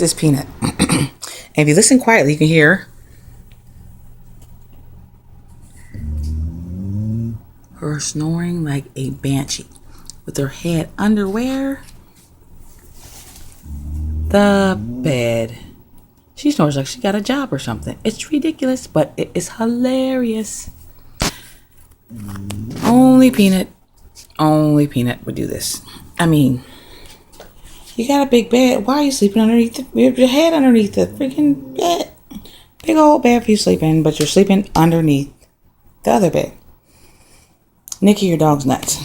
This Peanut. And if you listen quietly, you can hear her snoring like a banshee with her head under where? The bed. She snores like she got a job or something. It's ridiculous, but it is hilarious. Only Peanut would do this. I mean, you got a big bed. Why are you sleeping underneath your head underneath the freaking bed? Big old bed for you sleeping, but you're sleeping underneath the other bed. Nikki, your dog's nuts.